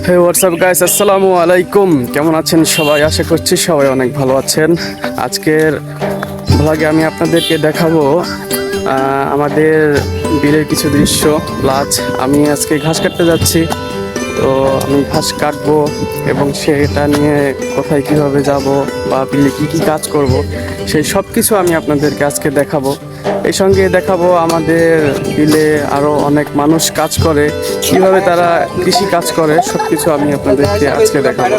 হে WhatsApp guys, আসসালামু আলাইকুম। কেমন আছেন সবাই? আশা করছি সবাই অনেক ভালো আছেন। আজকের ভ্লগে আমি আপনাদেরকে দেখাবো আমাদের বিলের কিছু দৃশ্য। প্লাস আমি আজকে ঘাস কাটতে যাচ্ছি, তো আমি ঘাস কাটবো এবং সেটা নিয়ে কোথায় কিভাবে যাব বা বিলে কি কি কাজ করব সেই সব কিছু আমি আপনাদেরকে আজকে দেখাবো। এই সঙ্গে দেখাবো আমাদের বিলে আরও অনেক মানুষ কাজ করে, কিভাবে তারা কৃষি কাজ করে, সব কিছু আমি আপনাদেরকে আজকে দেখাবো।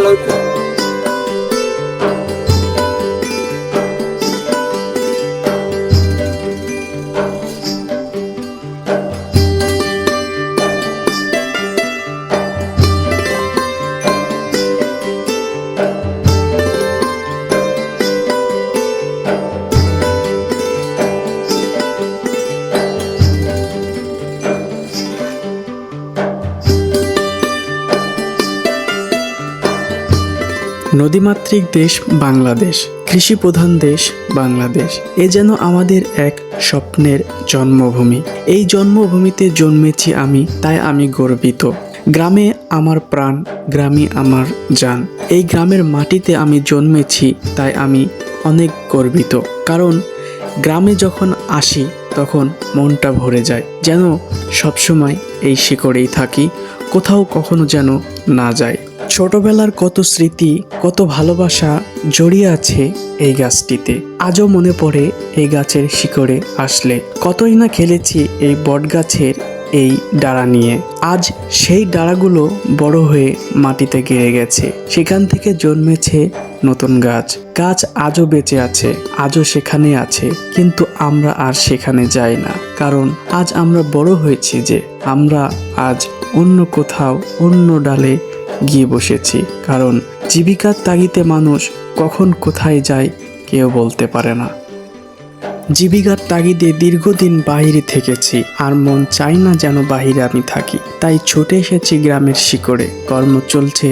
নদীমাতৃক দেশ বাংলাদেশ, কৃষি প্রধান দেশ বাংলাদেশ, এ যেন আমাদের এক স্বপ্নের জন্মভূমি। এই জন্মভূমিতে জন্মেছি আমি, তাই আমি গর্বিত। গ্রামে আমার প্রাণ, গ্রামই আমার জান। এই গ্রামের মাটিতে আমি জন্মেছি, তাই আমি অনেক গর্বিত। কারণ গ্রামে যখন আসি তখন মনটা ভরে যায়, যেন সবসময় এই শিকড়েই থাকি, কোথাও কখনো যেন না যায়। ছোটবেলার কত স্মৃতি, কত ভালোবাসা জড়িয়ে আছে এই গাছটিতে। আজও মনে পড়ে এই গাছের শিকড়ে আসলে। কতই না খেলেছি এই বট গাছের এই ডাঁড়া নিয়ে। আজ সেই ডাঁড়াগুলো বড় হয়ে মাটিতে গেড়ে গেছে, সেখান থেকে জন্মেছে নতুন গাছ। গাছ আজও বেঁচে আছে, আজও সেখানে আছে, কিন্তু আমরা আর সেখানে যাই না। কারণ আজ আমরা বড় হয়েছি যে আমরা আজ অন্য কোথাও অন্য ডালে গিয়ে বসেছি। কারণ জীবিকার তাগিদে মানুষ কখন কোথায় যায় কেউ বলতে পারে না। জীবিকার তাগিদে দীর্ঘদিন বাহিরে থেকেছি, আর মন চাই না যেন বাহিরে আমি থাকি। তাই ছুটে এসেছি গ্রামের শিকড়ে। কর্ম চলছে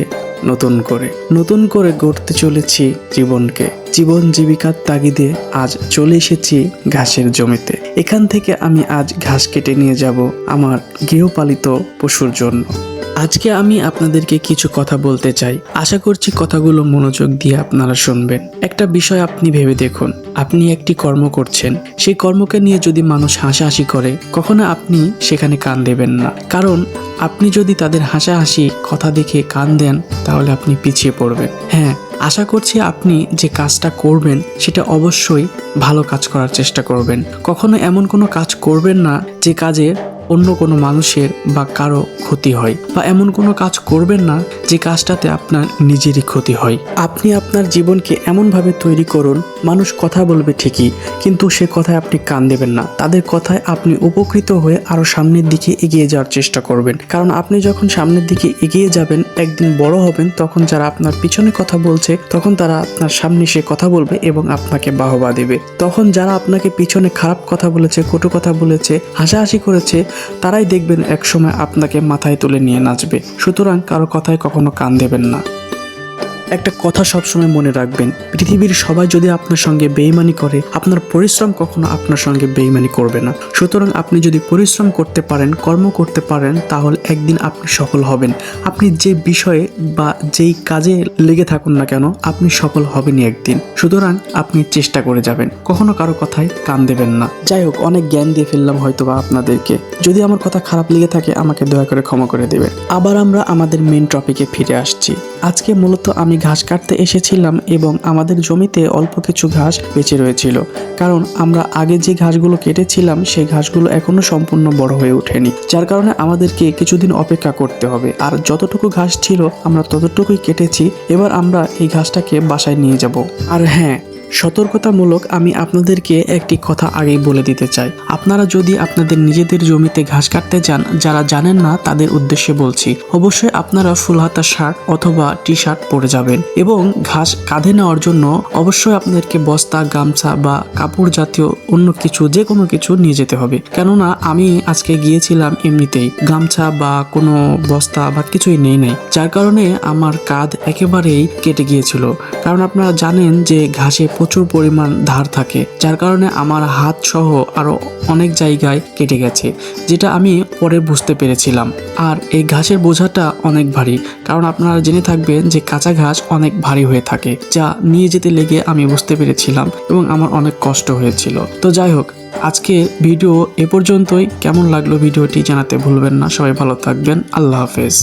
নতুন করে গড়তে চলেছি জীবনকে। জীবন জীবিকার তাগিদে আজ চলে এসেছি ঘাসের জমিতে। এখান থেকে আমি আজ ঘাস কেটে নিয়ে যাব আমার গৃহপালিত পশুর জন্য। আজকে আমি আপনাদেরকে কিছু কথা বলতে চাই। আশা করছি কথাগুলো মনোযোগ দিয়ে আপনারা শুনবেন। একটা বিষয় আপনি ভেবে দেখুন, আপনি একটি কর্ম করছেন, সেই কর্মকে নিয়ে যদি মানুষ হাসাহাসি করে, কখনো আপনি সেখানে কান দেবেন না। কারণ আপনি যদি তাদের হাসাহাসি কথা দেখে কান দেন, তাহলে আপনি পিছিয়ে পড়বেন। হ্যাঁ, আশা করছি আপনি যে কাজটা করবেন সেটা অবশ্যই ভালো কাজ করার চেষ্টা করবেন। কখনো এমন কোনো কাজ করবেন না যে কাজে অন্য কোনো মানুষের বা কারো ক্ষতি হয়, বা এমন কোনো কাজ করবেন না যে কাজটাতে আপনার নিজেরই ক্ষতি হয়। আপনি আপনার জীবনকে এমনভাবে তৈরি করুন, মানুষ কথা বলবে ঠিকই, কিন্তু সে কথায় আপনি কান দেবেন না। তাদের কথায় আপনি উপকৃত হয়ে আরো সামনের দিকে এগিয়ে যাওয়ার চেষ্টা করবেন। কারণ আপনি যখন সামনের দিকে এগিয়ে যাবেন, একদিন বড় হবেন, তখন যারা আপনার পিছনে কথা বলছে, তখন তারা আপনার সামনে সে কথা বলবে এবং আপনাকে বাহবা দেবে। তখন যারা আপনাকে পিছনে খারাপ কথা বলেছে, কটু কথা বলেছে, হাসাহাসি করেছে, তারাই দেখবেন একসময় আপনাকে মাথায় তুলে নিয়ে নাচবে। সুতরাং কারো কথায় কখনো কান দেবেন না। একটা কথা সবসময় মনে রাখবেন, পৃথিবীর সবাই যদি আপনার সঙ্গে বেইমানি করে, আপনার পরিশ্রম কখনো আপনার সঙ্গে বেইমানি করবে না। সুতরাং আপনি যদি পরিশ্রম করতে পারেন, কর্ম করতে পারেন, তাহলে একদিন আপনি সফল হবেন। আপনি যে বিষয়ে বা যেই কাজে লেগে থাকুন না কেন, আপনি সফল হবেনই একদিন। সুতরাং আপনি চেষ্টা করে যাবেন, কখনো কারো কথায় কান দেবেন না। যাই হোক, অনেক জ্ঞান দিয়ে ফেললাম হয়তো বা আপনাদেরকে। যদি আমার কথা খারাপ লেগে থাকে আমাকে দয়া করে ক্ষমা করে দেবেন। আবার আমরা আমাদের মেন টপিকে ফিরে আসছি। আজকে মূলত আমি ঘাস কাটতে এসেছিলাম এবং আমাদের জমিতে অল্প কিছু ঘাস বেঁচে রয়েছিল। কারণ আমরা আগে যে ঘাসগুলো কেটেছিলাম সেই ঘাসগুলো এখনো সম্পূর্ণ বড় হয়ে ওঠেনি, যার কারণে আমাদেরকে কিছুদিন অপেক্ষা করতে হবে। আর যতটুকু ঘাস ছিল আমরা ততটুকুই কেটেছি। এবার আমরা এই ঘাসটাকে বাসায় নিয়ে যাব। আর হ্যাঁ, সতর্কতামূলক আমি আপনাদেরকে একটি কথা আগেই বলে দিতে চাই। আপনারা যদি আপনাদের নিজেদের জমিতে ঘাস কাটতে যান, যারা জানেন না তাদের উদ্দেশ্যে বলছি, অবশ্যই আপনারা ফুল হাতা শার্ট অথবা টি শার্ট পরে যাবেন এবং ঘাস কাঁধে নেওয়ার জন্য অবশ্যই আপনাদেরকে বস্তা, গামছা বা কাপড় জাতীয় অন্য কিছু, যে কোনো কিছু নিয়ে যেতে হবে। কেননা আমি আজকে গিয়েছিলাম এমনিতেই, গামছা বা কোনো বস্তা বা কিছুই নেই নাই, যার কারণে আমার কাঁধ একেবারেই কেটে গিয়েছিল। কারণ আপনারা জানেন যে ঘাসে প্রচুর পরিমাণ ধার থাকে, যার কারণে আমার হাত সহ আরো অনেক জায়গায় কেটে গেছে, যেটা আমি পরে বুঝতে পেরেছিলাম। আর এই ঘাসের বোঝাটা অনেক ভারী, কারণ আপনারা জেনে থাকবেন যে কাঁচা ঘাস অনেক ভারী হয়ে থাকে, যা নিয়ে যেতে লেগে আমি বুঝতে পেরেছিলাম এবং আমার অনেক কষ্ট হয়েছিল। তো যাই হোক, আজকের ভিডিও এ পর্যন্তই। কেমন লাগলো ভিডিওটি জানাতে ভুলবেন না। সবাই ভালো থাকবেন। আল্লাহ হাফেজ।